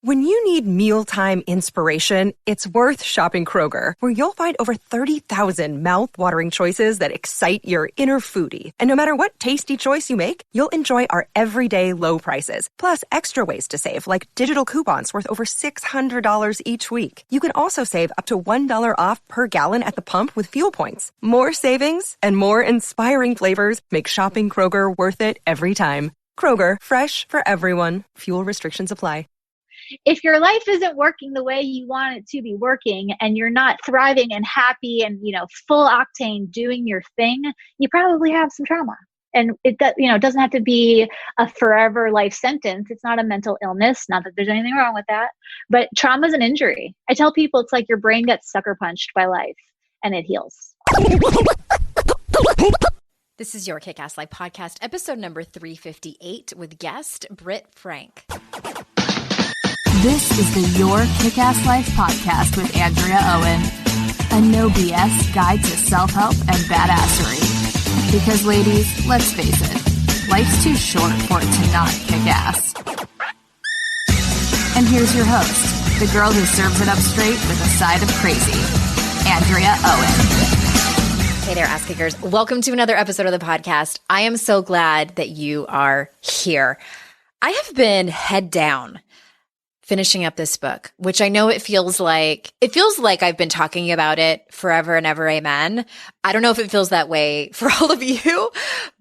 When you need mealtime inspiration, it's worth shopping Kroger, where you'll find over 30,000 mouth-watering choices that excite your inner foodie. And no matter what tasty choice you make, you'll enjoy our everyday low prices, plus extra ways to save, like digital coupons worth over $600 each week. You can also save up to $1 off per gallon at the pump with fuel points. More savings and more inspiring flavors make shopping Kroger worth it every time. Kroger, fresh for everyone. Fuel restrictions apply. If your life isn't working the way you want it to be working and you're not thriving and happy and, full octane doing your thing, you probably have some trauma. And it doesn't have to be a forever life sentence. It's not a mental illness. Not that there's anything wrong with that, but trauma is an injury. I tell people it's like your brain gets sucker punched by life and it heals. This is your Kick-Ass Life podcast, episode number 358 with guest Britt Frank. This is the Your Kick-Ass Life podcast with Andrea Owen, a no BS guide to self-help and badassery. Because ladies, let's face it, life's too short for it to not kick ass. And here's your host, the girl who serves it up straight with a side of crazy, Andrea Owen. Hey there, ass kickers. Welcome to another episode of the podcast. I am so glad that you are here. I have been head down finishing up this book, which I know it feels like I've been talking about it forever and ever. Amen. I don't know if it feels that way for all of you,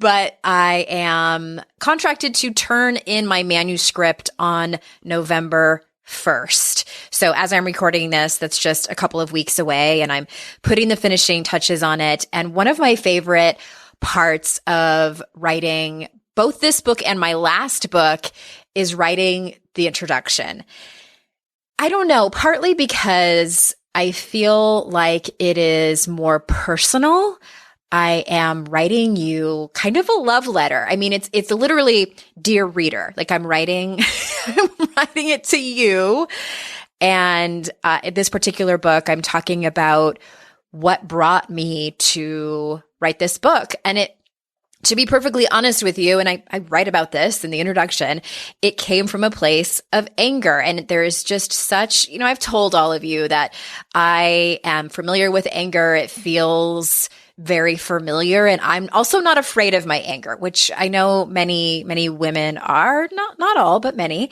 but I am contracted to turn in my manuscript on November 1st. So as I'm recording this, that's just a couple of weeks away, and I'm putting the finishing touches on it. And one of my favorite parts of writing both this book and my last book is writing the introduction. I don't know, partly because I feel like it is more personal. I am writing you kind of a love letter. I mean, it's literally, dear reader, like I'm writing it to you. And in this particular book, I'm talking about what brought me to write this book. And to be perfectly honest with you, and I write about this in the introduction, it came from a place of anger. And there is just such, I've told all of you that I am familiar with anger. It feels very familiar. And I'm also not afraid of my anger, which I know many, many women are, not all, but many.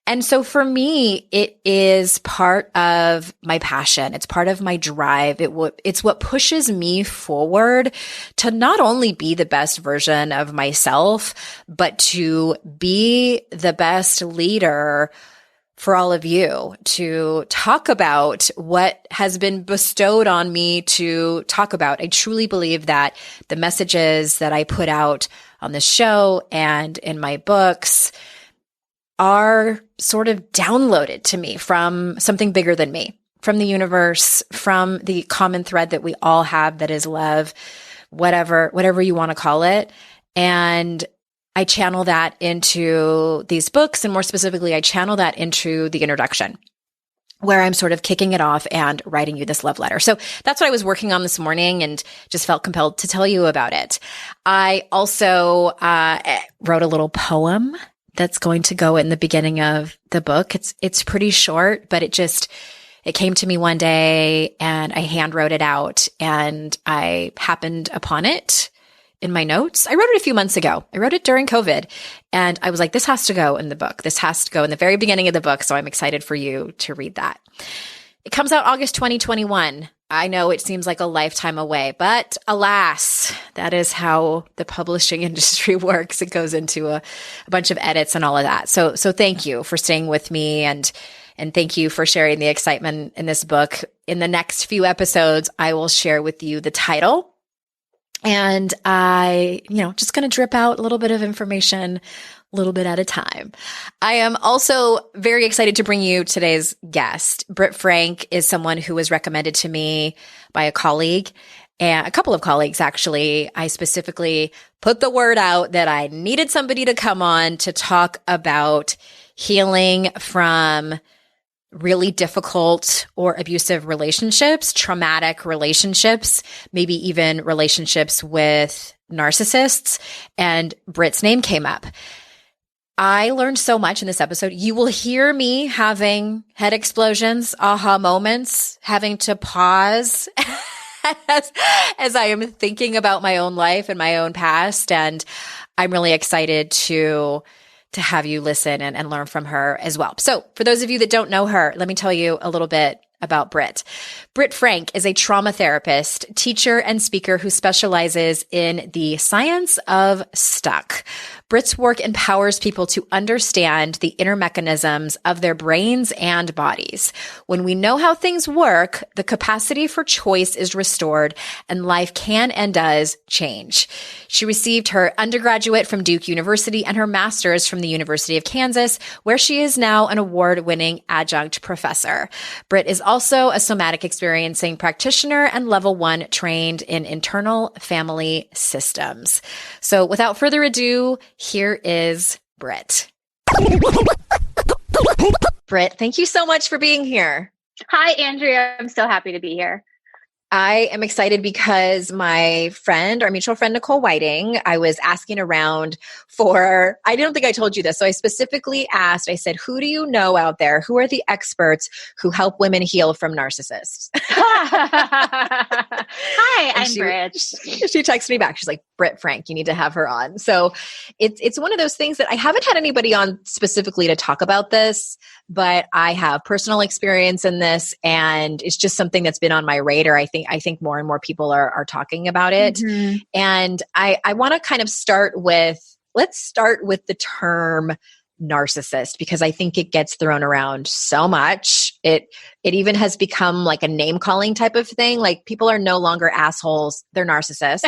And so for me, it is part of my passion. It's part of my drive. It's what pushes me forward to not only be the best version of myself, but to be the best leader for all of you, to talk about what has been bestowed on me to talk about. I truly believe that the messages that I put out on the show and in my books are sort of downloaded to me from something bigger than me, from the universe, from the common thread that we all have that is love, whatever you want to call it. And I channel that into these books, and more specifically, I channel that into the introduction, where I'm sort of kicking it off and writing you this love letter. So that's what I was working on this morning and just felt compelled to tell you about it. I also wrote a little poem that's going to go in the beginning of the book. It's pretty short, but it came to me one day and I hand wrote it out, and I happened upon it in my notes. I wrote it a few months ago. I wrote it during COVID, and I was like, this has to go in the book. This has to go in the very beginning of the book. So I'm excited for you to read that. It comes out August 2021. I know it seems like a lifetime away, but alas, that is how the publishing industry works. It goes into a bunch of edits and all of that. So thank you for staying with me, and thank you for sharing the excitement in this book. In the next few episodes, I will share with you the title, and I, just going to drip out a little bit of information, a little bit at a time. I am also very excited to bring you today's guest. Britt Frank is someone who was recommended to me by a colleague, and a couple of colleagues, actually. I specifically put the word out that I needed somebody to come on to talk about healing from really difficult or abusive relationships, traumatic relationships, maybe even relationships with narcissists. And Britt's name came up. I learned so much in this episode. You will hear me having head explosions, aha moments, having to pause as I am thinking about my own life and my own past. And I'm really excited to have you listen and learn from her as well. So for those of you that don't know her, let me tell you a little bit about Britt. Britt Frank is a trauma therapist, teacher, and speaker who specializes in the science of stuck. Britt's work empowers people to understand the inner mechanisms of their brains and bodies. When we know how things work, the capacity for choice is restored and life can and does change. She received her undergraduate from Duke University and her master's from the University of Kansas, where she is now an award-winning adjunct professor. Britt is also a somatic experiencing practitioner and level 1 trained in internal family systems. So without further ado, here is Britt. Britt, thank you so much for being here. Hi, Andrea. I'm so happy to be here. I am excited because my friend, our mutual friend, Nicole Whiting, I was asking around for, I don't think I told you this. So I specifically asked, I said, who do you know out there? Who are the experts who help women heal from narcissists? Hi, I'm Britt. She texted me back. She's like, Britt Frank, you need to have her on. So it's one of those things that I haven't had anybody on specifically to talk about this, but I have personal experience in this, and it's just something that's been on my radar. I think more and more people are talking about it. Mm-hmm. And I want to kind of let's start with the term narcissist, because I think it gets thrown around so much. It even has become like a name calling type of thing. Like, people are no longer assholes, they're narcissists.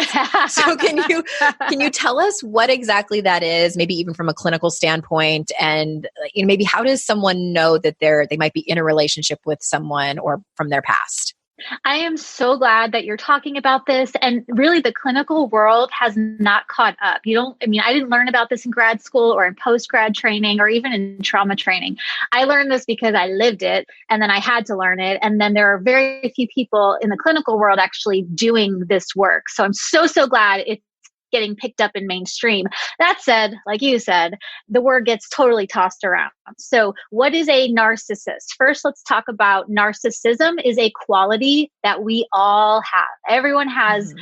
So can you tell us what exactly that is, maybe even from a clinical standpoint, and maybe how does someone know that they might be in a relationship with someone or from their past? I am so glad that you're talking about this. And really, the clinical world has not caught up. I didn't learn about this in grad school or in post-grad training or even in trauma training. I learned this because I lived it, and then I had to learn it. And then there are very few people in the clinical world actually doing this work. So I'm so glad it's getting picked up in mainstream. That said, like you said, the word gets totally tossed around. So what is a narcissist? First, let's talk about narcissism is a quality that we all have. Everyone has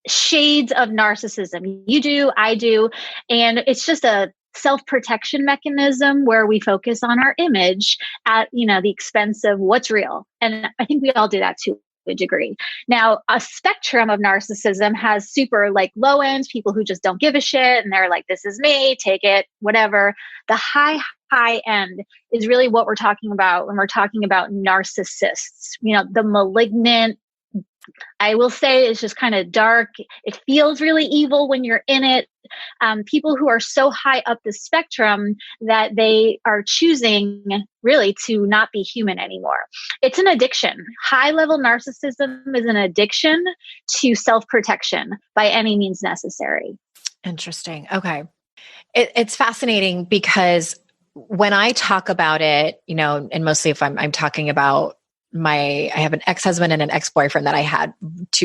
shades of narcissism. You do, I do. And it's just a self-protection mechanism where we focus on our image at, the expense of what's real. And I think we all do that too. A degree. Now, a spectrum of narcissism has super low ends, people who just don't give a shit and they're like, this is me, take it, whatever. The high end is really what we're talking about when we're talking about narcissists. The malignant, I will say, it's just kind of dark. It feels really evil when you're in it. People who are so high up the spectrum that they are choosing really to not be human anymore. It's an addiction. High-level narcissism is an addiction to self-protection by any means necessary. Interesting. Okay. It's fascinating because when I talk about it, and mostly if I'm talking about I have an ex-husband and an ex-boyfriend that I had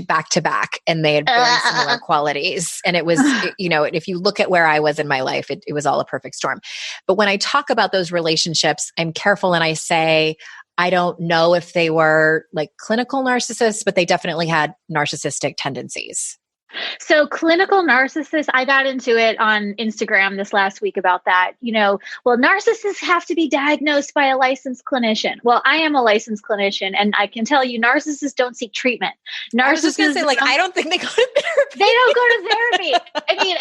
back to back, and they had very similar qualities. And it was, if you look at where I was in my life, it was all a perfect storm. But when I talk about those relationships, I'm careful and I say, I don't know if they were clinical narcissists, but they definitely had narcissistic tendencies. So clinical narcissists, I got into it on Instagram this last week about that. Narcissists have to be diagnosed by a licensed clinician. Well, I am a licensed clinician, and I can tell you narcissists don't seek treatment. I was just going to say, I don't think they go to therapy. They don't go to therapy.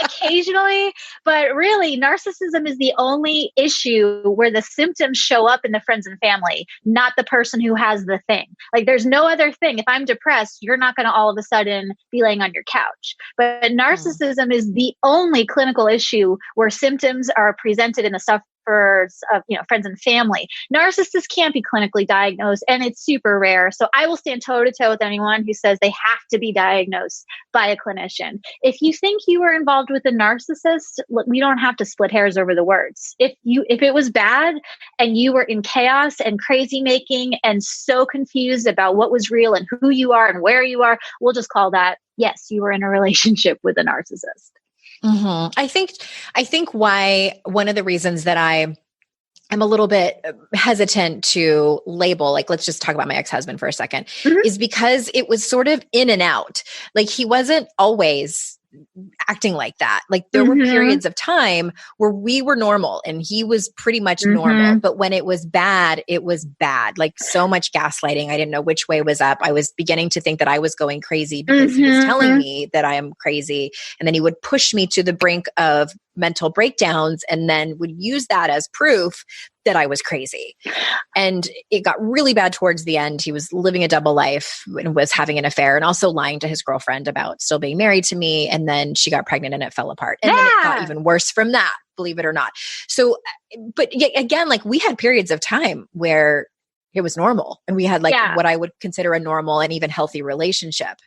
Occasionally, but really, narcissism is the only issue where the symptoms show up in the friends and family, not the person who has the thing. There's no other thing. If I'm depressed, you're not going to all of a sudden be laying on your couch. But narcissism is the only clinical issue where symptoms are presented in the sufferers of, friends and family. Narcissists can't be clinically diagnosed, and it's super rare. So I will stand toe to toe with anyone who says they have to be diagnosed by a clinician. If you think you were involved with a narcissist, we don't have to split hairs over the words. If it was bad and you were in chaos and crazy making and so confused about what was real and who you are and where you are, we'll just call that, yes, you were in a relationship with a narcissist. I think why one of the reasons that I'm a little bit hesitant to label, like, let's just talk about my ex-husband for a second, is because it was sort of in and out. Like, he wasn't always acting like that. Like, there were periods of time where we were normal and he was pretty much normal. But when it was bad, it was bad. Like, so much gaslighting. I didn't know which way was up. I was beginning to think that I was going crazy because he was telling me that I am crazy. And then he would push me to the brink of mental breakdowns and then would use that as proof that I was crazy. And it got really bad towards the end. He was living a double life and was having an affair and also lying to his girlfriend about still being married to me. And then she got pregnant and it fell apart. And then it got even worse from that, believe it or not. So, but again, like, we had periods of time where it was normal and we had like what I would consider a normal and even healthy relationship.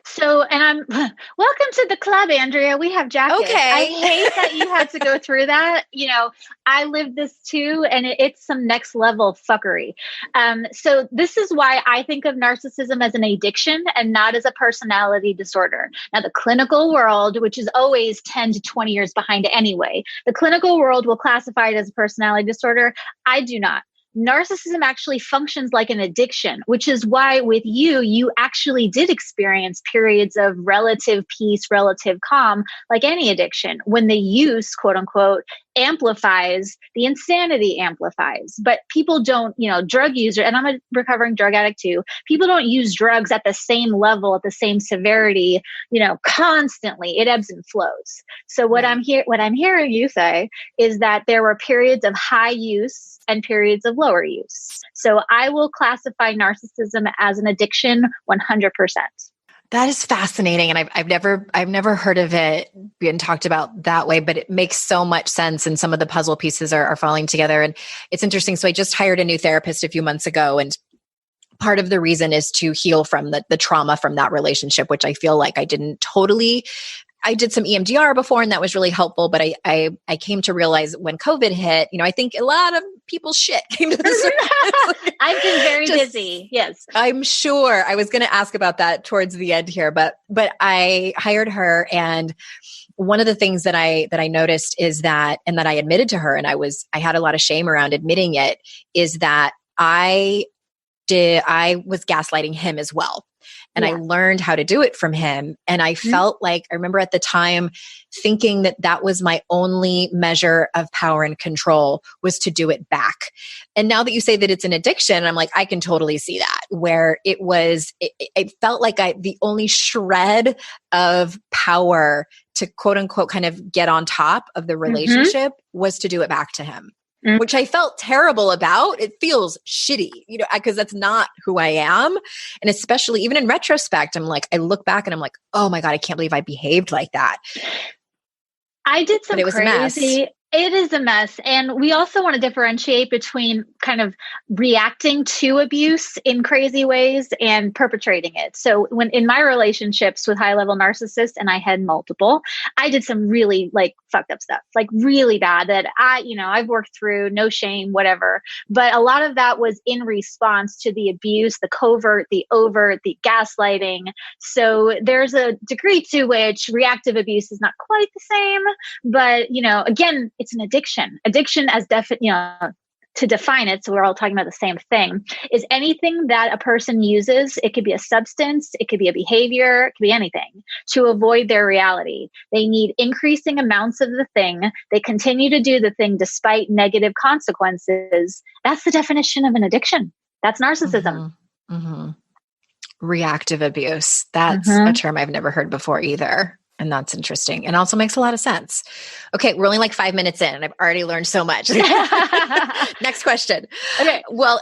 So, and welcome to the club, Andrea. We have jackets. Okay. I hate that you had to go through that. You know, I lived this too, and it's some next level fuckery. So this is why I think of narcissism as an addiction and not as a personality disorder. Now, the clinical world, which is always 10 to 20 years behind anyway, the clinical world will classify it as a personality disorder. I do not. Narcissism actually functions like an addiction, which is why with you actually did experience periods of relative peace, relative calm, like any addiction. When the use, quote unquote, amplifies, the insanity amplifies. But people don't, drug user, and I'm a recovering drug addict too, people don't use drugs at the same level, at the same severity, constantly. It ebbs and flows. So what I'm hearing you say is that there were periods of high use and periods of lower use. So I will classify narcissism as an addiction 100%. That is fascinating. And I've never heard of it being talked about that way, but it makes so much sense. And some of the puzzle pieces are falling together. And it's interesting. So I just hired a new therapist a few months ago, and part of the reason is to heal from the trauma from that relationship, which I feel like I didn't totally. I did some EMDR before and that was really helpful, but I came to realize when COVID hit, I think a lot of people's shit came to the surface. I've been very busy. Yes. I'm sure. I was going to ask about that towards the end here, but I hired her, and one of the things that I noticed is that, and that I admitted to her, and I had a lot of shame around admitting it, is that I was gaslighting him as well. And I learned how to do it from him. And I felt like, I remember at the time thinking that was my only measure of power and control, was to do it back. And now that you say that it's an addiction, I'm like, I can totally see that, where it felt like the only shred of power to quote unquote kind of get on top of the relationship was to do it back to him. Which I felt terrible about. It feels shitty, because that's not who I am. And especially even in retrospect, I'm like, I look back and I'm like, oh my God, I can't believe I behaved like that. I did some crazy. It is a mess. And we also want to differentiate between kind of reacting to abuse in crazy ways and perpetrating it. So when in my relationships with high-level narcissists, and I had multiple, I did some really fucked up stuff, really bad that I've worked through, no shame, whatever. But a lot of that was in response to the abuse, the covert, the overt, the gaslighting. So there's a degree to which reactive abuse is not quite the same. But, again, it's an addiction. Addiction as to define it, so we're all talking about the same thing, is anything that a person uses. It could be a substance, it could be a behavior, it could be anything, to avoid their reality. They need increasing amounts of the thing. They continue to do the thing despite negative consequences. That's the definition of an addiction. That's narcissism. Reactive abuse. That's a term I've never heard before either. And that's interesting. And also makes a lot of sense. Okay. We're only 5 minutes in and I've already learned so much. Next question. Okay. Well,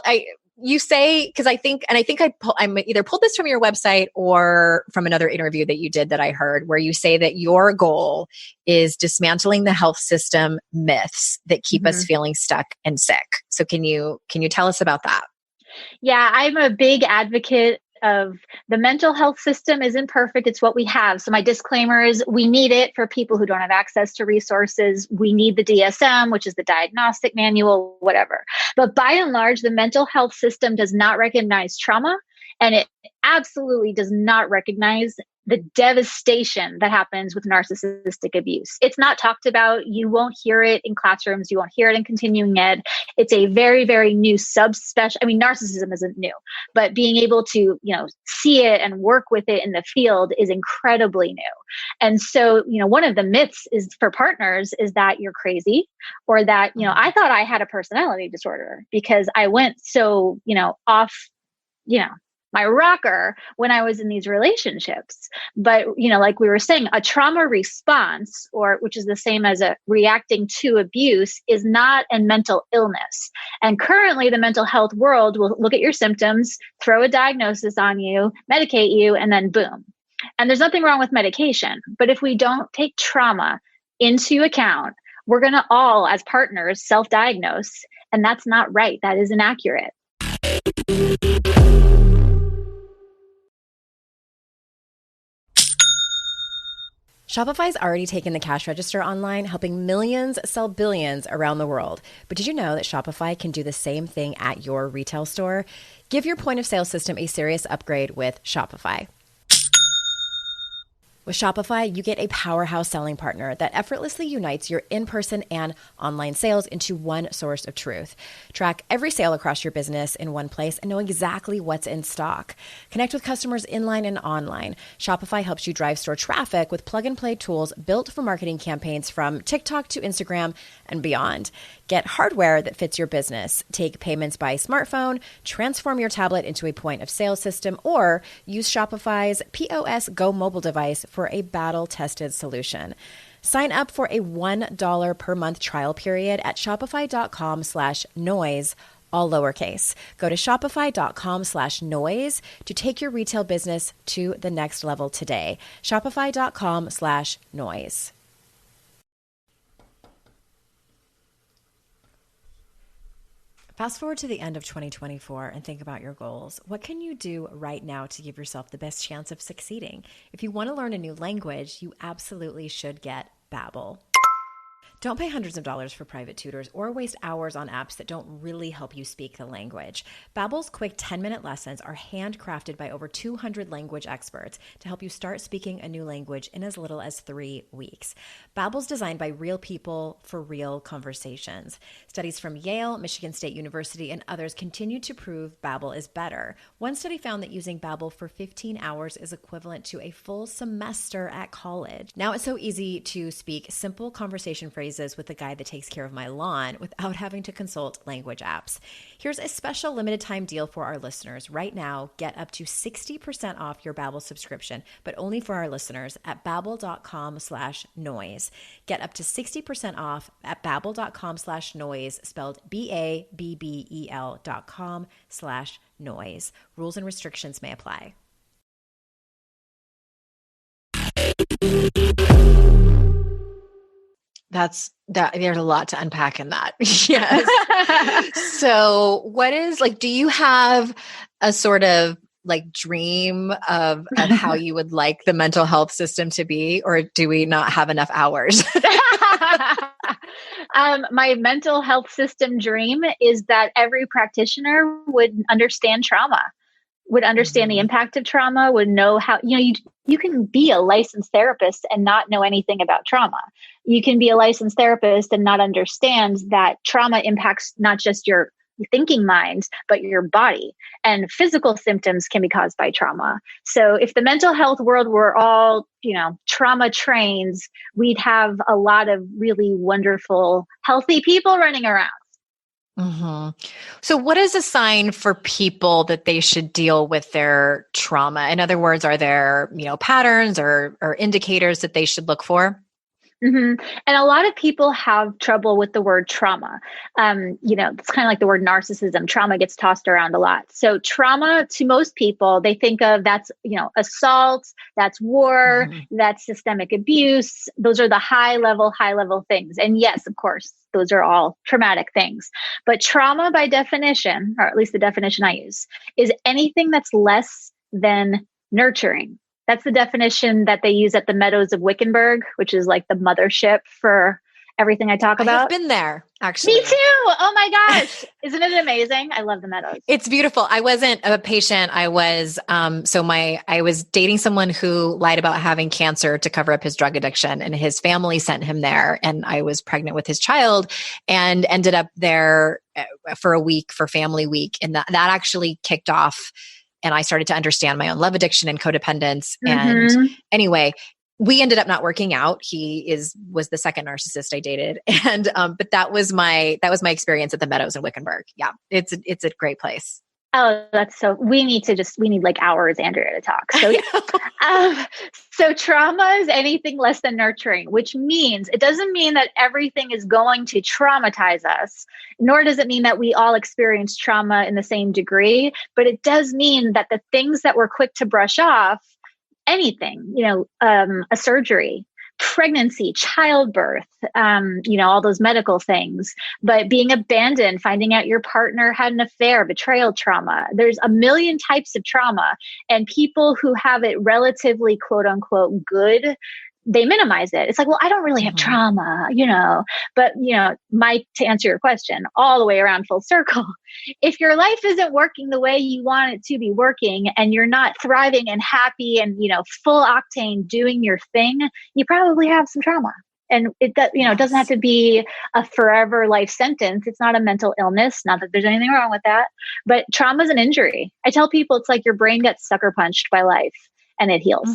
you say, because I either pulled this from your website or from another interview that you did that I heard, where you say that your goal is dismantling the health system myths that keep us feeling stuck and sick. So can you tell us about that? Yeah, I'm a big advocate of the mental health system isn't perfect. It's what we have. So my disclaimer is we need it for people who don't have access to resources. We need the DSM, which is the diagnostic manual, whatever. But by and large, the mental health system does not recognize trauma, and it absolutely does not recognize the devastation that happens with narcissistic abuse. It's not talked about. You won't hear it in classrooms. You won't hear it in continuing ed. It's a very, very new subspecialty. I mean, narcissism isn't new, but being able to, see it and work with it in the field is incredibly new. And so, one of the myths is for partners is that you're crazy, or that, I thought I had a personality disorder because I went so, off, my rocker when I was in these relationships. But, like we were saying, a trauma response, which is the same as a reacting to abuse, is not a mental illness. And currently the mental health world will look at your symptoms, throw a diagnosis on you, medicate you, and then boom. And there's nothing wrong with medication. But if we don't take trauma into account, we're going to all, as partners, self-diagnose. And that's not right. That is inaccurate. Shopify's already taken the cash register online, helping millions sell billions around the world. But did you know that Shopify can do the same thing at your retail store? Give your point of sale system a serious upgrade with Shopify. With Shopify, you get a powerhouse selling partner that effortlessly unites your in-person and online sales into one source of truth. Track every sale across your business in one place and know exactly what's in stock. Connect with customers inline and online. Shopify helps you drive store traffic with plug-and-play tools built for marketing campaigns from TikTok to Instagram and beyond. Get hardware that fits your business. Take payments by smartphone, transform your tablet into a point of sale system, or use Shopify's POS Go mobile device for a battle-tested solution. Sign up for a $1 per month trial period at shopify.com/noise, all lowercase. Go to shopify.com/noise to take your retail business to the next level today. Shopify.com/noise. Fast forward to the end of 2024 and think about your goals. What can you do right now to give yourself the best chance of succeeding? If you want to learn a new language, you absolutely should get Babbel. Don't pay hundreds of dollars for private tutors or waste hours on apps that don't really help you speak the language. Babbel's quick 10-minute lessons are handcrafted by over 200 language experts to help you start speaking a new language in as little as 3 weeks. Babbel's designed by real people for real conversations. Studies from Yale, Michigan State University, and others continue to prove Babbel is better. One study found that using Babbel for 15 hours is equivalent to a full semester at college. Now it's so easy to speak simple conversation phrases with the guy that takes care of my lawn without having to consult language apps. Here's a special limited time deal for our listeners. Right now, get up to 60% off your Babbel subscription, but only for our listeners at babbel.com/noise. Get up to 60% off at babbel.com/noise, spelled BABBEL.com/noise. Rules and restrictions may apply. There's a lot to unpack in that. Yes. So what is do you have a sort of dream of how you would like the mental health system to be, or do we not have enough hours? My mental health system dream is that every practitioner would understand trauma, would understand the impact of trauma, would know how, you can be a licensed therapist and not know anything about trauma. You can be a licensed therapist and not understand that trauma impacts not just your thinking mind, but your body, and physical symptoms can be caused by trauma. So if the mental health world were all, trauma trains, we'd have a lot of really wonderful, healthy people running around. Mm-hmm. So what is a sign for people that they should deal with their trauma? In other words, are there, patterns or indicators that they should look for? Mm-hmm. And a lot of people have trouble with the word trauma. It's kind of like the word narcissism. Trauma gets tossed around a lot. So trauma, to most people, they think of that's, assault, that's war, that's systemic abuse. Those are the high level things. And yes, of course, those are all traumatic things. But trauma by definition, or at least the definition I use, is anything that's less than nurturing. That's the definition that they use at the Meadows of Wickenburg, which is like the mothership for everything I talk about. I've been there. actually. Me too. Oh my gosh. Isn't it amazing? I love the meadows. It's beautiful. I wasn't a patient. I was, I was dating someone who lied about having cancer to cover up his drug addiction, and his family sent him there. And I was pregnant with his child and ended up there for a week for family week. And that actually kicked off. And I started to understand my own love addiction and codependence. And anyway, we ended up not working out. He was the second narcissist I dated. And, but that was my experience at the Meadows in Wickenburg. Yeah. It's a great place. Oh, we need like hours, Andrea, to talk. So, so trauma is anything less than nurturing, which means it doesn't mean that everything is going to traumatize us, nor does it mean that we all experience trauma in the same degree, but it does mean that the things that we're quick to brush off, anything, a surgery, pregnancy, childbirth, all those medical things, but being abandoned, finding out your partner had an affair, betrayal trauma. There's a million types of trauma, and people who have it relatively quote unquote good, they minimize it. It's like, well, I don't really have trauma, but to answer your question all the way around full circle, if your life isn't working the way you want it to be working and you're not thriving and happy and, full octane doing your thing, you probably have some trauma. And it doesn't have to be a forever life sentence. It's not a mental illness. Not that there's anything wrong with that, but trauma is an injury. I tell people it's like your brain gets sucker punched by life and it heals.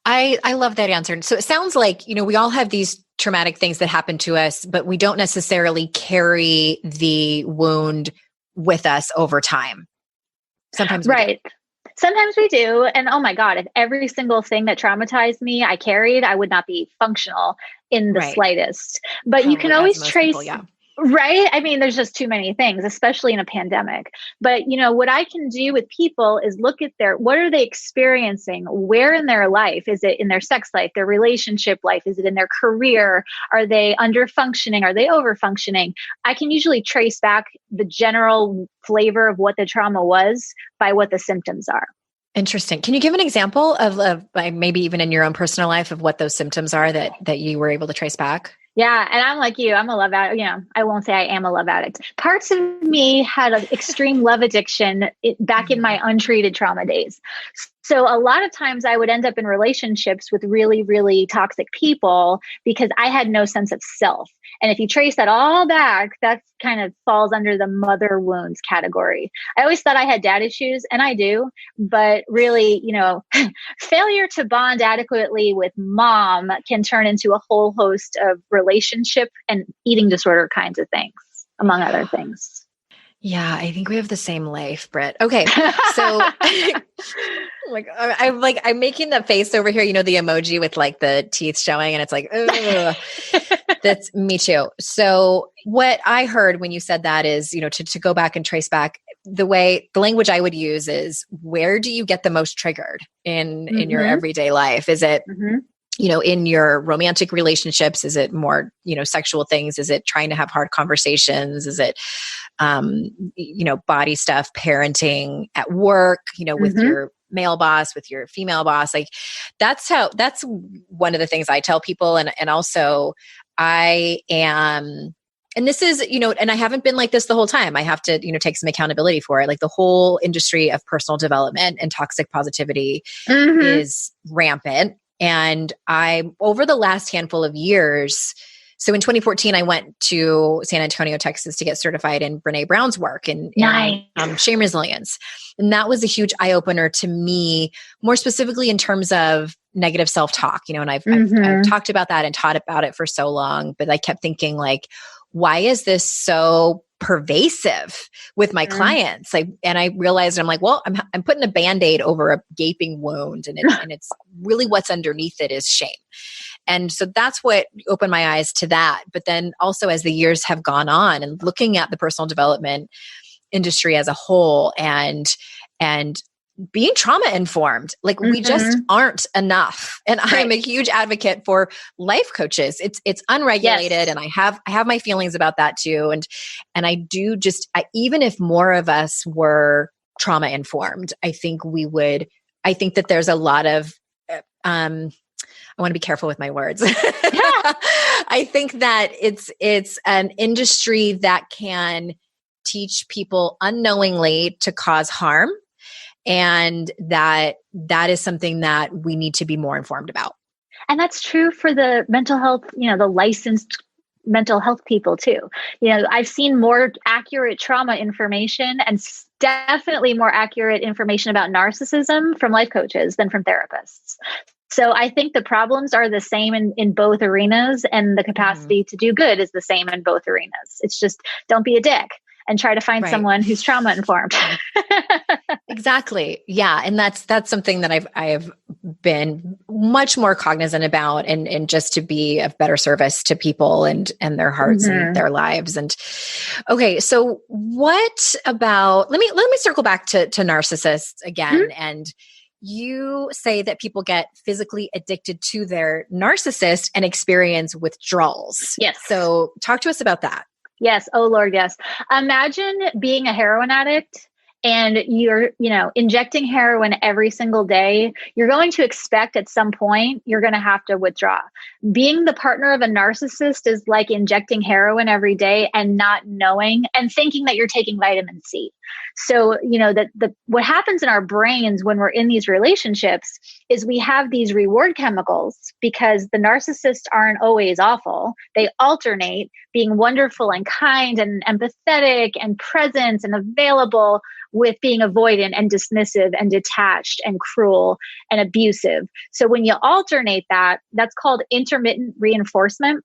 I love that answer. So it sounds like, we all have these traumatic things that happen to us, but we don't necessarily carry the wound with us over time. Sometimes we do. Sometimes we do. And oh my God, if every single thing that traumatized me I carried, I would not be functional in the slightest. But you can always trace. People, right? I mean, there's just too many things, especially in a pandemic. But, what I can do with people is look at what are they experiencing? Where in their life? Is it in their sex life, their relationship life? Is it in their career? Are they under functioning? Are they over functioning? I can usually trace back the general flavor of what the trauma was by what the symptoms are. Interesting. Can you give an example of maybe even in your own personal life of what those symptoms are that you were able to trace back? Yeah. And I'm like you, I'm a love addict. I won't say I am a love addict. Parts of me had an extreme love addiction back in my untreated trauma days. So a lot of times I would end up in relationships with really, really toxic people because I had no sense of self. And if you trace that all back, that kind of falls under the mother wounds category. I always thought I had dad issues, and I do, but really, failure to bond adequately with mom can turn into a whole host of relationship and eating disorder kinds of things, among other things. Yeah, I think we have the same life, Britt. Okay, so I'm making the face over here, the emoji with like the teeth showing, and it's like, ugh. That's me too. So what I heard when you said that is, to go back and trace back, the language I would use is, where do you get the most triggered in your everyday life? Is it in your romantic relationships? Is it more, sexual things? Is it trying to have hard conversations? Is it, body stuff, parenting at work, with your male boss, with your female boss? Like that's one of the things I tell people. And also I am, and this is, and I haven't been like this the whole time. I have to, take some accountability for it. Like the whole industry of personal development and toxic positivity is rampant. And over the last handful of years, so in 2014, I went to San Antonio, Texas to get certified in Brene Brown's work in shame resilience. And that was a huge eye opener to me, more specifically in terms of negative self-talk, and I've talked about that and taught about it for so long, but I kept thinking like, why is this so pervasive with my clients? And I realized, I'm like, well, I'm putting a Band-Aid over a gaping wound, and it's really what's underneath it is shame. And so that's what opened my eyes to that. But then also as the years have gone on and looking at the personal development industry as a whole and being trauma informed, like we just aren't enough. And I am a huge advocate for life coaches. It's unregulated. And I have my feelings about that too. And I do even if more of us were trauma informed, I think that there's a lot of, I want to be careful with my words. I think that it's an industry that can teach people unknowingly to cause harm. And that is something that we need to be more informed about. And that's true for the mental health, the licensed mental health people too. I've seen more accurate trauma information and definitely more accurate information about narcissism from life coaches than from therapists. So I think the problems are the same in both arenas, and the capacity to do good is the same in both arenas. It's just, don't be a dick and try to find someone who's trauma informed. Exactly. Yeah. And that's something that I have been much more cognizant about, and just to be of better service to people and their hearts and their lives. And okay, so what about, let me circle back to narcissists again. And you say that people get physically addicted to their narcissist and experience withdrawals. Yes. So talk to us about that. Yes. Oh, Lord, yes. Imagine being a heroin addict and you're, injecting heroin every single day. You're going to expect at some point you're going to have to withdraw. Being the partner of a narcissist is like injecting heroin every day and not knowing and thinking that you're taking vitamin C. So, what happens in our brains when we're in these relationships is we have these reward chemicals, because the narcissists aren't always awful. They alternate being wonderful and kind and empathetic and present and available with being avoidant and dismissive and detached and cruel and abusive. So when you alternate that, that's called intermittent reinforcement.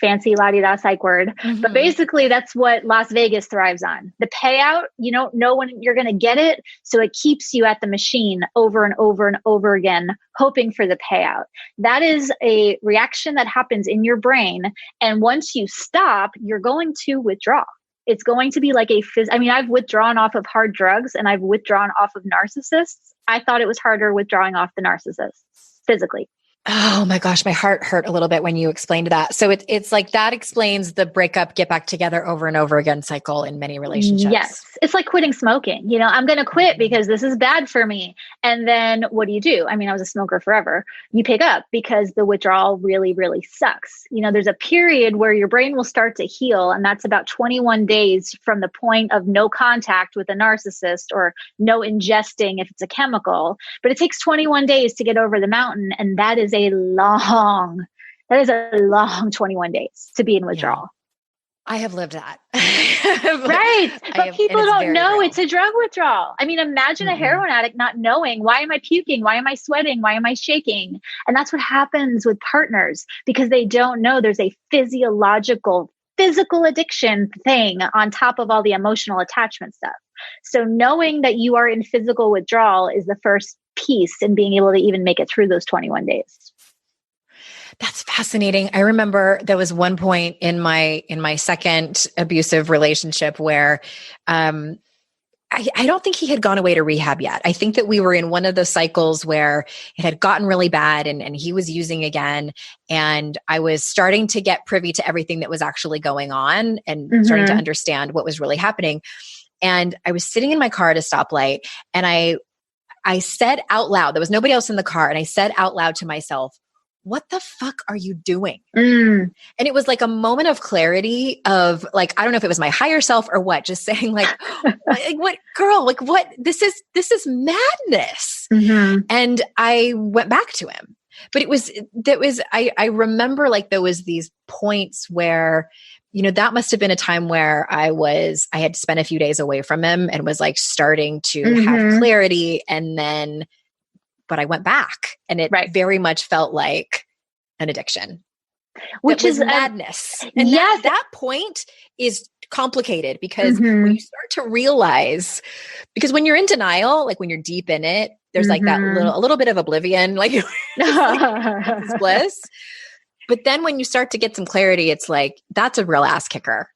Fancy la-di-da psych word. But basically that's what Las Vegas thrives on. The payout, you don't know when you're going to get it. So it keeps you at the machine over and over and over again, hoping for the payout. That is a reaction that happens in your brain. And once you stop, you're going to withdraw. It's going to be like I've withdrawn off of hard drugs and I've withdrawn off of narcissists. I thought it was harder withdrawing off the narcissists physically. Oh my gosh, my heart hurt a little bit when you explained that. So it's like that explains the breakup, get back together over and over again cycle in many relationships. Yes. It's like quitting smoking. I'm going to quit because this is bad for me. And then what do? I was a smoker forever. You pick up because the withdrawal really, really sucks. There's a period where your brain will start to heal. And that's about 21 days from the point of no contact with a narcissist or no ingesting if it's a chemical. But it takes 21 days to get over the mountain. And that is a long 21 days to be in withdrawal. Yeah. I have lived that. Right. But people don't know it's a drug withdrawal. Imagine a heroin addict not knowing, why am I puking? Why am I sweating? Why am I shaking? And that's what happens with partners, because they don't know there's a physical addiction thing on top of all the emotional attachment stuff. So knowing that you are in physical withdrawal is the first piece in being able to even make it through those 21 days. That's fascinating. I remember there was one point in my second abusive relationship where I don't think he had gone away to rehab yet. I think that we were in one of those cycles where it had gotten really bad and he was using again. And I was starting to get privy to everything that was actually going on and starting to understand what was really happening. And I was sitting in my car at a stoplight and I said out loud, there was nobody else in the car. And I said out loud to myself, what the fuck are you doing? And it was like a moment of clarity of like, I don't know if it was my higher self or what, just saying like, what girl, like what, this is madness. And I went back to him, but I remember like there was these points where, that must've been a time where I had spent a few days away from him and was like starting to have clarity. But I went back and it very much felt like an addiction, which is madness. And that point is complicated because when you start to realize, because when you're in denial, like when you're deep in it, there's like that a little bit of oblivion, like it's bliss. But then when you start to get some clarity, it's like, that's a real ass kicker.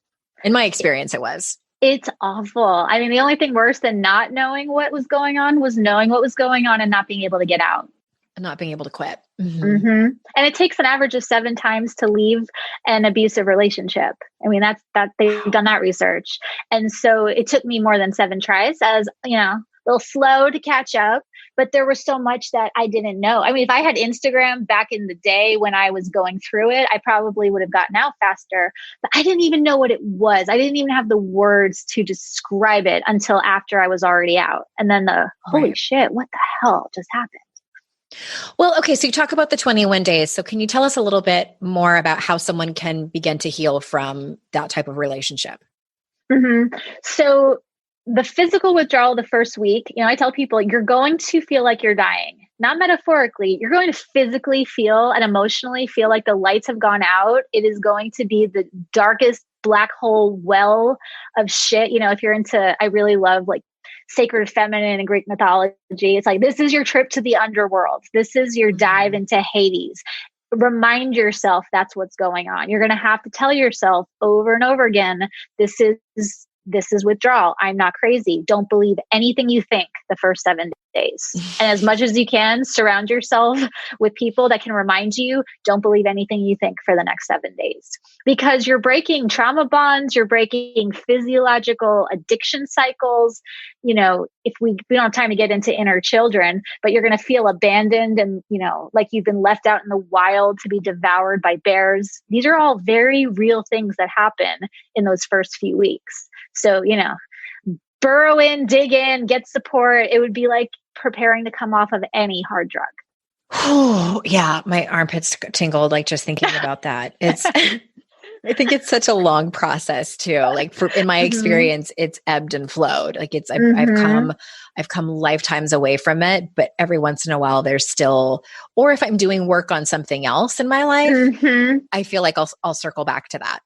In my experience, it was. It's awful. The only thing worse than not knowing what was going on was knowing what was going on and not being able to get out. And not being able to quit. And it takes an average of 7 times to leave an abusive relationship. That they've done that research. And so it took me more than 7 tries, as, a little slow to catch up, but there was so much that I didn't know. I mean, if I had Instagram back in the day when I was going through it, I probably would have gotten out faster, but I didn't even know what it was. I didn't even have the words to describe it until after I was already out. And then holy shit, what the hell just happened? Well, okay. So you talk about the 21 days. So can you tell us a little bit more about how someone can begin to heal from that type of relationship? Mm-hmm. So the physical withdrawal the first week, I tell people you're going to feel like you're dying, not metaphorically. You're going to physically feel and emotionally feel like the lights have gone out. It is going to be the darkest black hole well of shit. If you're into, I really love like sacred feminine and Greek mythology. It's like, this is your trip to the underworld. This is your dive into Hades. Remind yourself that's what's going on. You're going to have to tell yourself over and over again, this is withdrawal. I'm not crazy. Don't believe anything you think the first 7 days. And as much as you can, surround yourself with people that can remind you, don't believe anything you think for the next 7 days. Because you're breaking trauma bonds, you're breaking physiological addiction cycles. If we don't have time to get into inner children, but you're going to feel abandoned and, like you've been left out in the wild to be devoured by bears. These are all very real things that happen in those first few weeks. So, burrow in, dig in, get support. It would be like preparing to come off of any hard drug. Oh, yeah. My armpits tingled, like just thinking about that. I think it's such a long process too. Like in my experience, it's ebbed and flowed. Like I've come lifetimes away from it, but every once in a while there's still, or if I'm doing work on something else in my life, I feel like I'll circle back to that.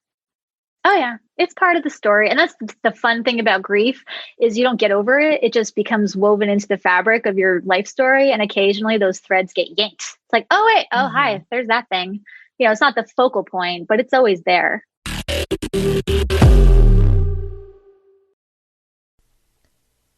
Oh yeah. It's part of the story. And that's the fun thing about grief is you don't get over it. It just becomes woven into the fabric of your life story. And occasionally those threads get yanked. It's like, oh wait, oh hi, there's that thing. It's not the focal point, but it's always there.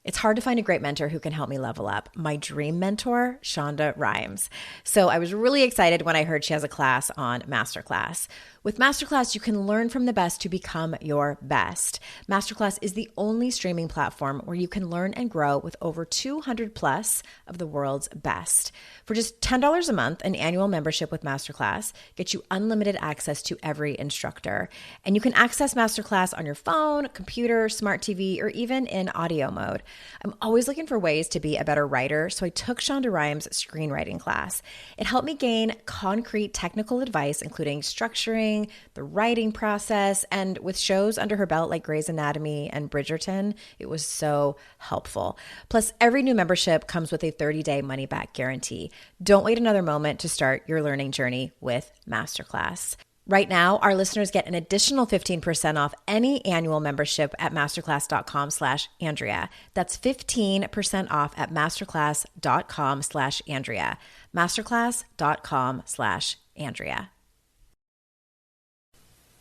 It's hard to find a great mentor who can help me level up. My dream mentor, Shonda Rhimes. So I was really excited when I heard she has a class on Masterclass. With Masterclass, you can learn from the best to become your best. Masterclass is the only streaming platform where you can learn and grow with over 200 plus of the world's best. For just $10 a month, an annual membership with Masterclass gets you unlimited access to every instructor. And you can access Masterclass on your phone, computer, smart TV, or even in audio mode. I'm always looking for ways to be a better writer, so I took Shonda Rhimes' screenwriting class. It helped me gain concrete technical advice, including structuring, the writing process, and with shows under her belt like Grey's Anatomy and Bridgerton, it was so helpful. Plus, every new membership comes with a 30-day money-back guarantee. Don't wait another moment to start your learning journey with Masterclass. Right now, our listeners get an additional 15% off any annual membership at masterclass.com/Andrea. That's 15% off at masterclass.com/Andrea. Masterclass.com/Andrea.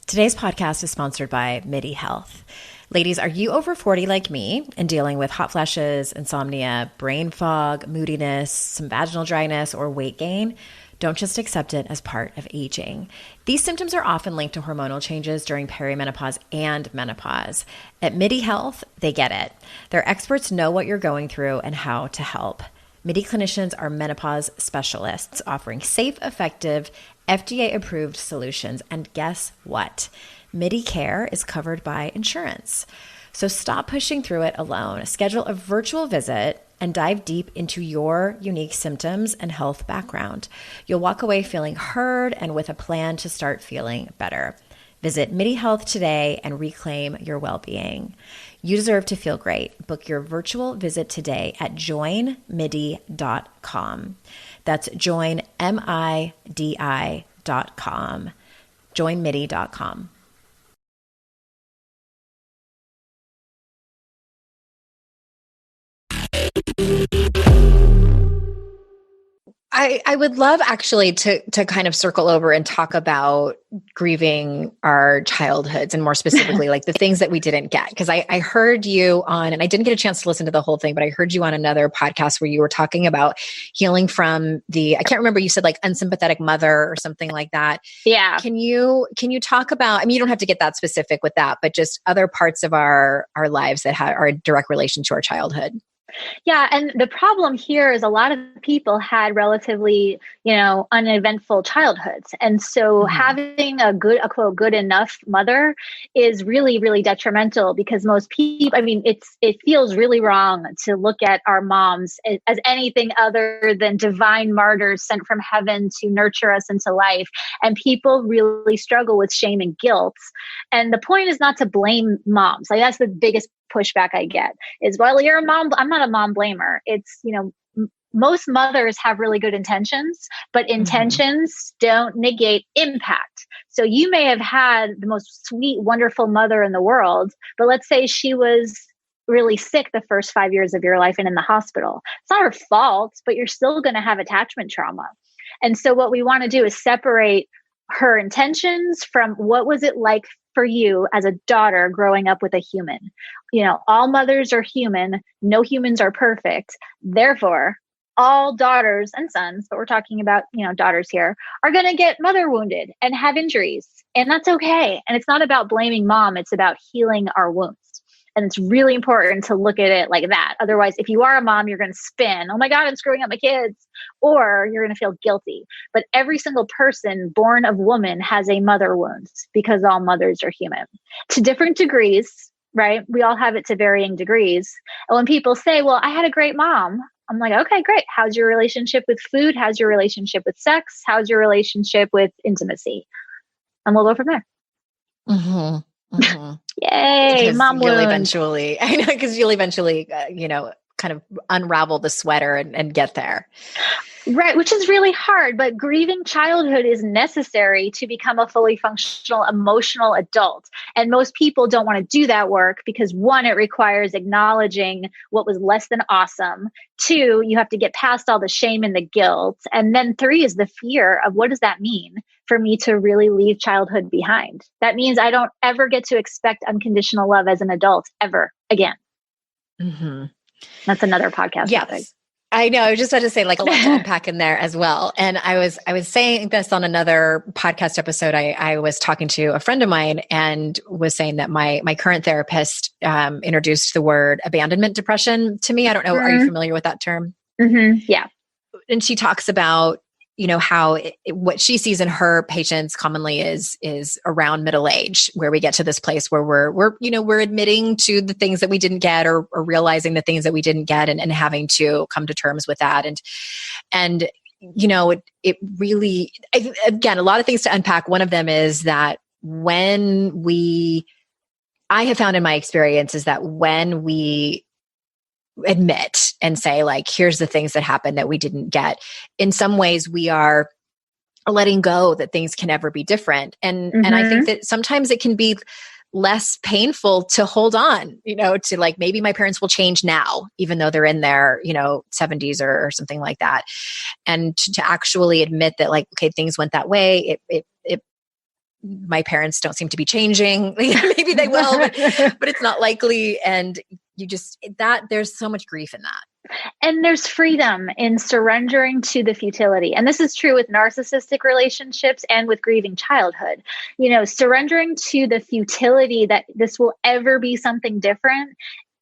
Today's podcast is sponsored by MIDI Health. Ladies, are you over 40 like me and dealing with hot flashes, insomnia, brain fog, moodiness, some vaginal dryness, or weight gain? Don't just accept it as part of aging. These symptoms are often linked to hormonal changes during perimenopause and menopause. At MIDI Health, they get it. Their experts know what you're going through and how to help. MIDI clinicians are menopause specialists offering safe, effective, FDA-approved solutions. And guess what? MIDI care is covered by insurance. So stop pushing through it alone. Schedule a virtual visit and dive deep into your unique symptoms and health background. You'll walk away feeling heard and with a plan to start feeling better. Visit MIDI Health today and reclaim your well-being. You deserve to feel great. Book your virtual visit today at joinmidi.com. That's joinmidi.com. joinmidi.com. I would love actually to kind of circle over and talk about grieving our childhoods and more specifically like the things that we didn't get. Because I heard you on, and I didn't get a chance to listen to the whole thing, but I heard you on another podcast where you were talking about healing from I can't remember, you said like unsympathetic mother or something like that. Yeah. Can you talk about, I mean, you don't have to get that specific with that, but just other parts of our lives that are a direct relation to our childhood. Yeah. And the problem here is a lot of people had relatively, uneventful childhoods. And so having a quote, good enough mother is really, really detrimental, because most people, it feels really wrong to look at our moms as anything other than divine martyrs sent from heaven to nurture us into life. And people really struggle with shame and guilt. And the point is not to blame moms. Like, that's the biggest pushback I get is, well, you're a mom. I'm not a mom blamer. It's, most mothers have really good intentions, but intentions don't negate impact. So you may have had the most sweet, wonderful mother in the world, but let's say she was really sick the first 5 years of your life and in the hospital. It's not her fault, but you're still going to have attachment trauma. And so what we want to do is separate her intentions from what was it like for you as a daughter growing up with a human. All mothers are human. No humans are perfect. Therefore, all daughters and sons, but we're talking about, daughters here, are going to get mother wounded and have injuries. And that's okay. And it's not about blaming mom. It's about healing our wounds. And it's really important to look at it like that. Otherwise, if you are a mom, you're going to spin, oh my God, I'm screwing up my kids, or you're going to feel guilty. But every single person born of woman has a mother wound, because all mothers are human to different degrees, right? We all have it to varying degrees. And when people say, well, I had a great mom, I'm like, okay, great. How's your relationship with food? How's your relationship with sex? How's your relationship with intimacy? And we'll go from there. Yay, because mom you'll wound. eventually, I know, because you'll eventually, kind of unravel the sweater and get there. Right, which is really hard, but grieving childhood is necessary to become a fully functional emotional adult. And most people don't want to do that work because, one, it requires acknowledging what was less than awesome. Two, you have to get past all the shame and the guilt. And then three is the fear of, what does that mean for me to really leave childhood behind? That means I don't ever get to expect unconditional love as an adult ever again. That's another podcast topic. I know. I was just about to say, like, a lot to unpack in there as well. And I was saying this on another podcast episode. I was talking to a friend of mine and was saying that my current therapist introduced the word abandonment depression to me. I don't know. Are you familiar with that term? Yeah. And she talks about, how what she sees in her patients commonly is around middle age, where we get to this place where we're admitting to the things that we didn't get, or realizing the things that we didn't get, and having to come to terms with that. And it really, again, a lot of things to unpack. One of them is that I have found in my experience is that when we admit and say, like, here's the things that happened that we didn't get, in some ways we are letting go that things can ever be different. And I think that sometimes it can be less painful to hold on, to, like, maybe my parents will change now, even though they're in their, 70s or something like that. And to actually admit that, like, okay, things went that way. My parents don't seem to be changing. Maybe they will, but it's not likely. And there's so much grief in that. And there's freedom in surrendering to the futility. And this is true with narcissistic relationships and with grieving childhood. Surrendering to the futility that this will ever be something different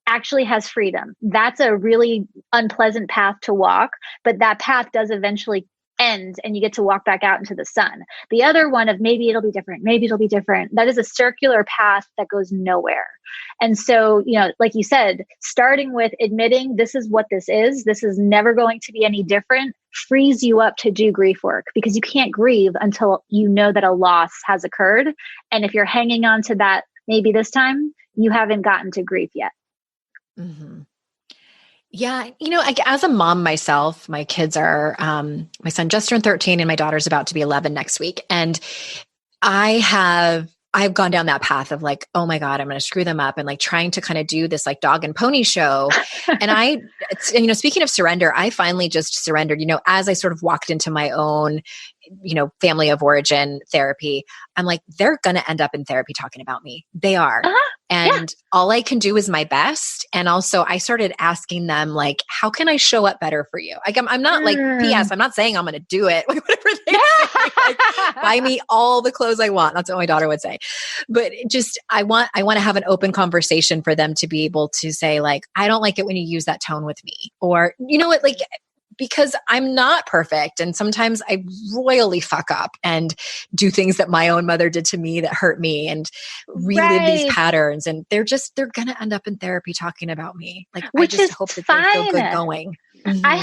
actually has freedom. That's a really unpleasant path to walk, but that path does eventually end and you get to walk back out into the sun. The other one of maybe it'll be different, that is a circular path that goes nowhere. And so, like you said, starting with admitting this is what this is never going to be any different, frees you up to do grief work, because you can't grieve until you know that a loss has occurred. And if you're hanging on to that, maybe this time, you haven't gotten to grief yet. Yeah. As a mom myself, my kids are, my son just turned 13 and my daughter's about to be 11 next week. And I've gone down that path of, like, oh my God, I'm going to screw them up, and, like, trying to kind of do this, like, dog and pony show. And speaking of surrender, I finally just surrendered, as I sort of walked into my own family of origin therapy, I'm like, they're going to end up in therapy talking about me. They are. And all I can do is my best. And also I started asking them like, how can I show up better for you? Like, I'm not like, P.S. I'm not saying I'm going to do it. Whatever they say, like, buy me all the clothes I want. That's what my daughter would say. But just, I want to have an open conversation for them to be able to say like, I don't like it when you use that tone with me, or you know what, like, because I'm not perfect. And sometimes I royally fuck up and do things that my own mother did to me that hurt me and relive these patterns. And they're going to end up in therapy talking about me. Like, which I just is hope that fine. they feel good going. Mm-hmm. I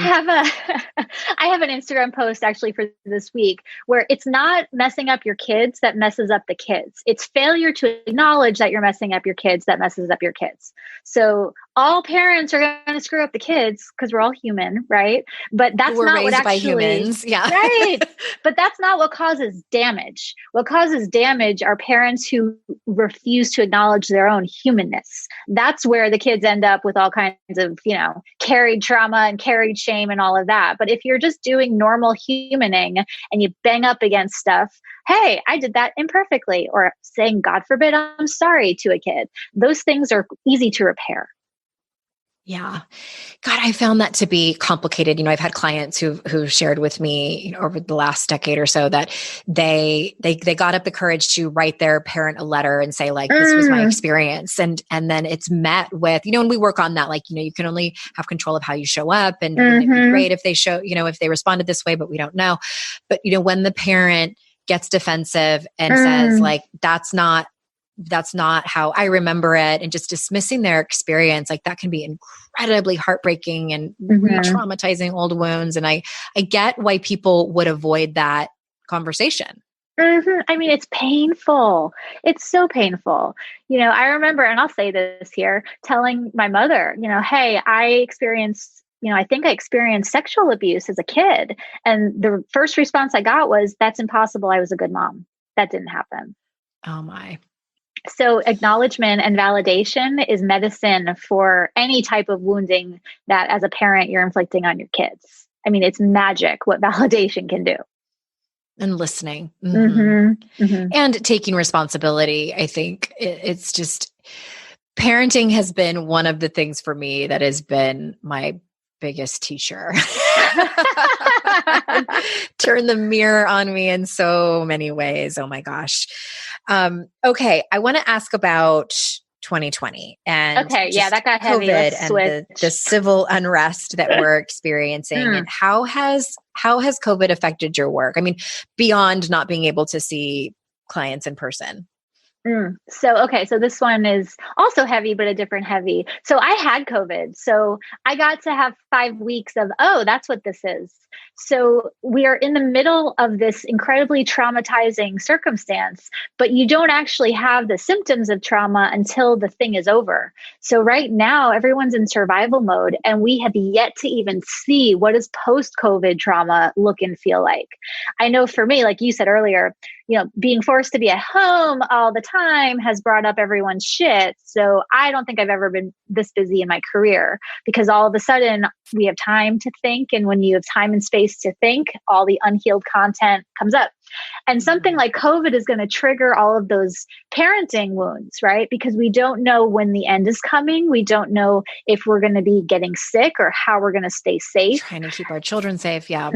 have an Instagram post actually for this week where it's not messing up your kids that messes up the kids. It's failure to acknowledge that you're messing up your kids that messes up your kids. So all parents are going to screw up the kids because we're all human, right? But that's not what actually, by humans. Yeah. Right. But that's not what causes damage. What causes damage are parents who refuse to acknowledge their own humanness. That's where the kids end up with all kinds of, carried trauma and carried shame and all of that. But if you're just doing normal humaning and you bang up against stuff, hey, I did that imperfectly, or saying, God forbid, I'm sorry to a kid. Those things are easy to repair. Yeah. God, I found that to be complicated. I've had clients who shared with me, over the last decade or so that they got up the courage to write their parent a letter and say like, this was my experience. And then it's met with, and we work on that. Like, you can only have control of how you show up, and wouldn't it be great if they if they responded this way, but we don't know. But, when the parent gets defensive and says like, that's not how I remember it, and just dismissing their experience, like that can be incredibly heartbreaking and re-traumatizing old wounds. And I get why people would avoid that conversation. I mean, it's painful. It's so painful. I remember, and I'll say this here, telling my mother, hey, I think I experienced sexual abuse as a kid. And the first response I got was, that's impossible. I was a good mom. That didn't happen. Oh my. So acknowledgement and validation is medicine for any type of wounding that as a parent you're inflicting on your kids. I mean, it's magic what validation can do. And listening. And taking responsibility. I think it's just, parenting has been one of the things for me that has been my biggest teacher. Turn the mirror on me in so many ways. Oh my gosh. Okay. I want to ask about 2020 and that got heavy. COVID and the civil unrest that we're experiencing. And how has COVID affected your work? I mean, beyond not being able to see clients in person. So this one is also heavy, but a different heavy. So I had COVID. So I got to have 5 weeks of, that's what this is. So we are in the middle of this incredibly traumatizing circumstance, but you don't actually have the symptoms of trauma until the thing is over. So right now, everyone's in survival mode, and we have yet to even see what does post-COVID trauma look and feel like. I know for me, like you said earlier, being forced to be at home all the time has brought up everyone's shit. So I don't think I've ever been this busy in my career, because all of a sudden we have time to think. And when you have time and space to think, all the unhealed content comes up. And something like COVID is going to trigger all of those parenting wounds, right? Because we don't know when the end is coming. We don't know if we're going to be getting sick or how we're going to stay safe. Trying to keep our children safe. Yeah.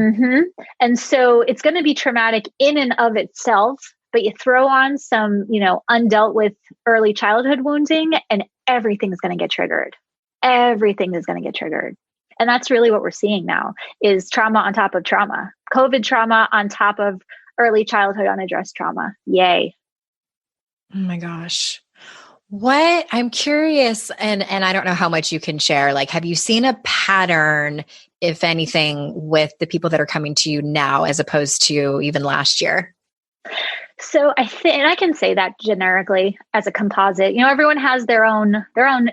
And so it's going to be traumatic in and of itself, but you throw on some, undealt with early childhood wounding, and everything is going to get triggered. Everything is going to get triggered. And that's really what we're seeing now is trauma on top of trauma. COVID trauma on top of early childhood unaddressed trauma. Yay. Oh my gosh. What I'm curious, and I don't know how much you can share, like, have you seen a pattern, if anything, with the people that are coming to you now as opposed to even last year? So I think, and I can say that generically as a composite, everyone has their own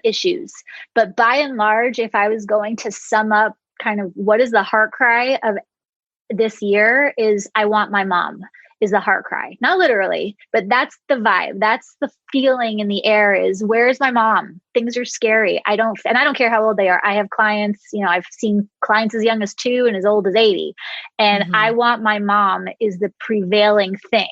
issues, but by and large, if I was going to sum up kind of what is the heart cry of this year is, I want my mom. is the heart cry. Not literally, but that's the vibe. That's the feeling in the air is, where's my mom? Things are scary. I don't care how old they are. I have clients, I've seen clients as young as 2 and as old as 80. And I want my mom is the prevailing thing.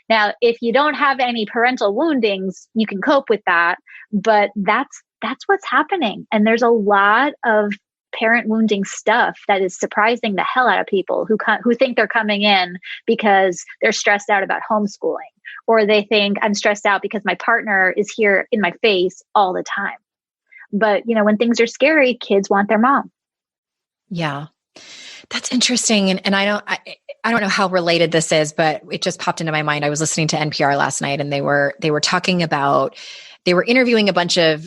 Now, if you don't have any parental woundings, you can cope with that, but that's what's happening. And there's a lot of parent wounding stuff that is surprising the hell out of people who think they're coming in because they're stressed out about homeschooling, or they think I'm stressed out because my partner is here in my face all the time. But, when things are scary, kids want their mom. Yeah. That's interesting. And I don't know how related this is, but it just popped into my mind. I was listening to NPR last night, and they were talking about, they were interviewing a bunch of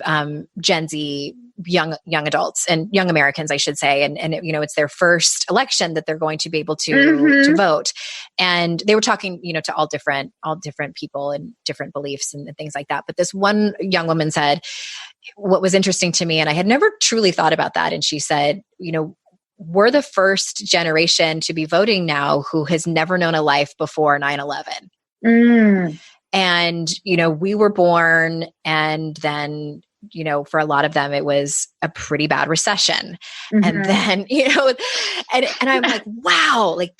Gen Z young adults and young Americans, I should say. And it's their first election that they're going to be able to vote. And they were talking, to all different people and different beliefs and things like that. But this one young woman said, what was interesting to me, and I had never truly thought about that. And she said, we're the first generation to be voting now who has never known a life before 9/11. And, we were born, and then, for a lot of them, it was a pretty bad recession. And then, and I'm like, wow, like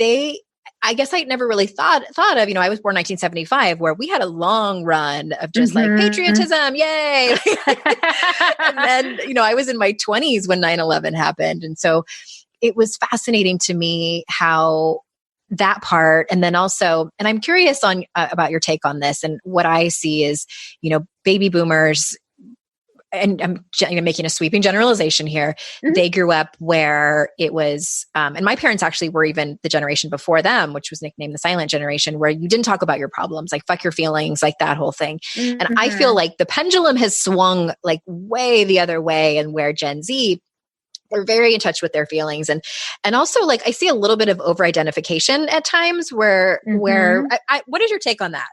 I guess I never really thought of, I was born 1975, where we had a long run of just like patriotism, yay. And then, I was in my 20s when 9/11 happened. And so it was fascinating to me how that part, and then also, and I'm curious on about your take on this. And what I see is, baby boomers, and I'm making a sweeping generalization here. They grew up where it was, and my parents actually were even the generation before them, which was nicknamed the silent generation, where you didn't talk about your problems, like fuck your feelings, like that whole thing. And I feel like the pendulum has swung like way the other way, and where Gen Z, they're very in touch with their feelings. And also, like, I see a little bit of over-identification at times where what is your take on that?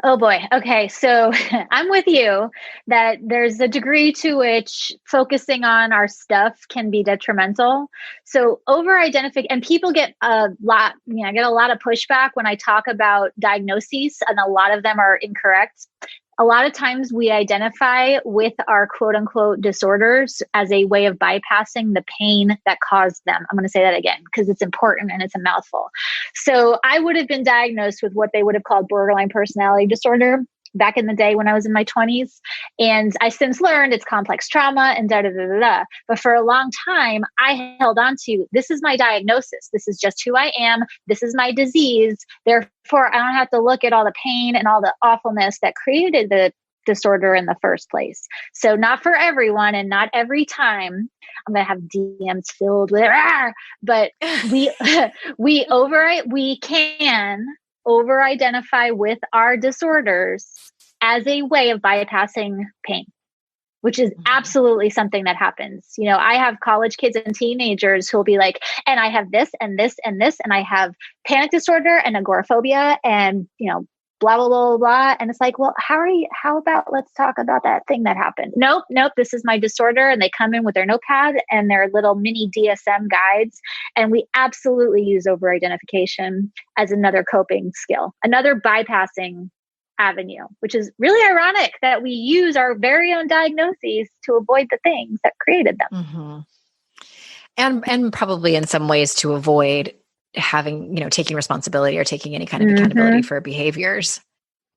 Oh boy. Okay. So I'm with you that there's a degree to which focusing on our stuff can be detrimental. So over-identify, and people get I get a lot of pushback when I talk about diagnoses, and a lot of them are incorrect. A lot of times we identify with our quote unquote disorders as a way of bypassing the pain that caused them. I'm going to say that again because it's important and it's a mouthful. So I would have been diagnosed with what they would have called borderline personality disorder back in the day when I was in my 20s. And I since learned it's complex trauma and da-da-da-da-da. But for a long time, I held on to, this is my diagnosis. This is just who I am. This is my disease. Therefore, I don't have to look at all the pain and all the awfulness that created the disorder in the first place. So not for everyone and not every time. I'm going to have DMs filled with it. But we can over-identify with our disorders as a way of bypassing pain, which is absolutely something that happens. I have college kids and teenagers who'll be like, and I have this and this and this, and I have panic disorder and agoraphobia and, blah, blah, blah, blah. And it's like, well, how about let's talk about that thing that happened? Nope. This is my disorder. And they come in with their notepad and their little mini DSM guides. And we absolutely use over-identification as another coping skill, another bypassing avenue, which is really ironic that we use our very own diagnoses to avoid the things that created them. And probably in some ways to avoid having, taking responsibility or taking any kind of accountability for behaviors.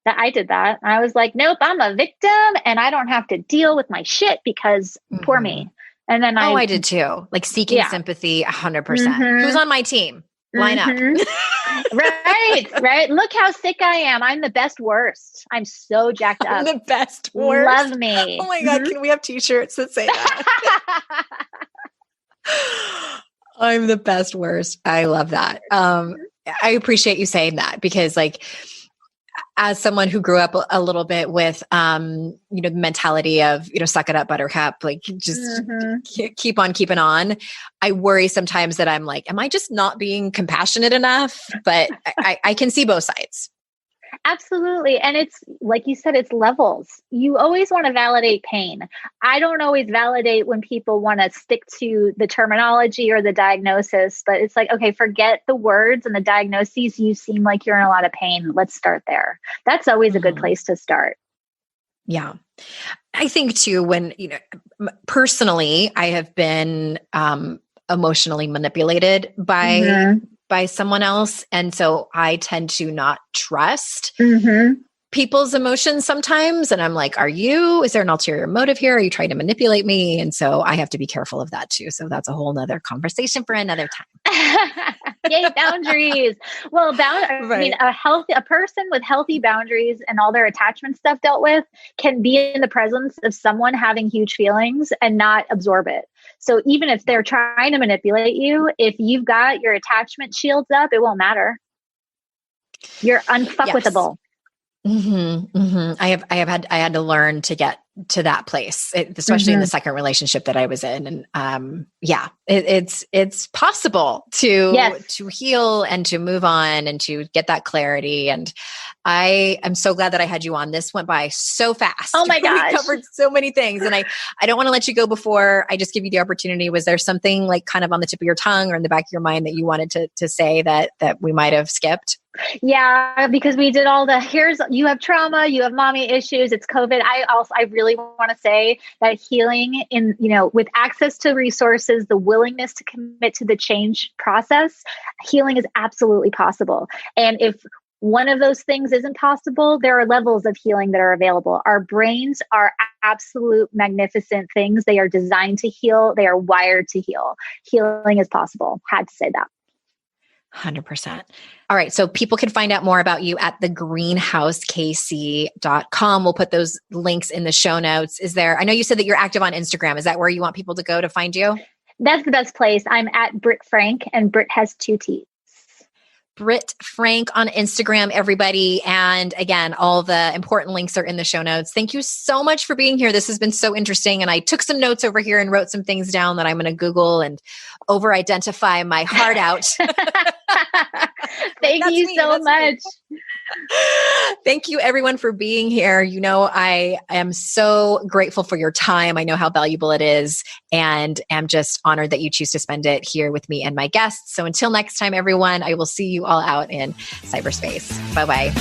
That I did that. I was like, nope, I'm a victim and I don't have to deal with my shit because poor me. And then I did too. Like seeking sympathy 100%. Who's on my team? Line up. Right. Look how sick I am. I'm the best worst. I'm so jacked up. I'm the best worst. Love me. Oh my God. Can we have t-shirts that say that? I'm the best worst. I love that. I appreciate you saying that because like, as someone who grew up a little bit with, the mentality of, suck it up, buttercup, like just keep on keeping on. I worry sometimes that I'm like, am I just not being compassionate enough? But I can see both sides. Absolutely. And it's like you said, it's levels. You always want to validate pain. I don't always validate when people want to stick to the terminology or the diagnosis, but it's like, okay, forget the words and the diagnoses. You seem like you're in a lot of pain. Let's start there. That's always a good place to start. Yeah. I think too, when, personally, I have been emotionally manipulated by someone else. And so I tend to not trust people's emotions sometimes. And I'm like, is there an ulterior motive here? Are you trying to manipulate me? And so I have to be careful of that too. So that's a whole nother conversation for another time. Yay, boundaries. Well, I mean, a person with healthy boundaries and all their attachment stuff dealt with can be in the presence of someone having huge feelings and not absorb it. So even if they're trying to manipulate you, if you've got your attachment shields up, it won't matter. You're unfuckwithable. I had to learn to get to that place, especially in the second relationship that I was in. And it's possible to heal and to move on and to get that clarity. And I am so glad that I had you on. This went by so fast. Oh my gosh. We covered so many things. And I don't want to let you go before I just give you the opportunity. Was there something like kind of on the tip of your tongue or in the back of your mind that you wanted to say that we might have skipped? Yeah, because we did all you have trauma, you have mommy issues, it's COVID. I really want to say that healing with access to resources, the willingness to commit to the change process, healing is absolutely possible. And if one of those things isn't possible, there are levels of healing that are available. Our brains are absolute magnificent things. They are designed to heal. They are wired to heal. Healing is possible. Had to say that. 100%. All right. So people can find out more about you at thegreenhousekc.com. We'll put those links in the show notes. I know you said that you're active on Instagram. Is that where you want people to go to find you? That's the best place. I'm at Britt Frank, and Britt has 2 T's. Britt Frank on Instagram, everybody. And again, all the important links are in the show notes. Thank you so much for being here. This has been so interesting. And I took some notes over here and wrote some things down that I'm going to Google and over-identify my heart out. Thank you so much. Thank you everyone for being here. I am so grateful for your time. I know how valuable it is and am just honored that you choose to spend it here with me and my guests. So until next time, everyone, I will see you all out in cyberspace. Bye-bye.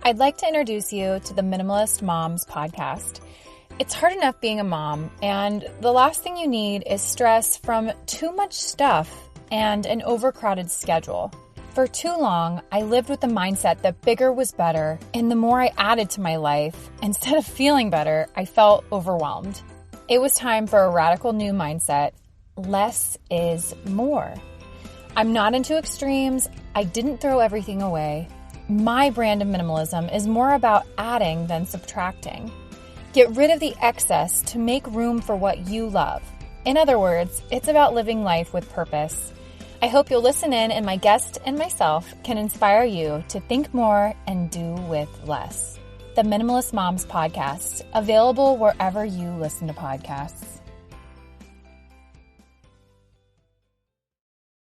I'd like to introduce you to the Minimalist Moms podcast. It's hard enough being a mom, and the last thing you need is stress from too much stuff and an overcrowded schedule. For too long, I lived with the mindset that bigger was better, and the more I added to my life, instead of feeling better, I felt overwhelmed. It was time for a radical new mindset. Less is more. I'm not into extremes. I didn't throw everything away. My brand of minimalism is more about adding than subtracting. Get rid of the excess to make room for what you love. In other words, it's about living life with purpose. I hope you'll listen in, and my guest and myself can inspire you to think more and do with less. The Minimalist Moms podcast, available wherever you listen to podcasts.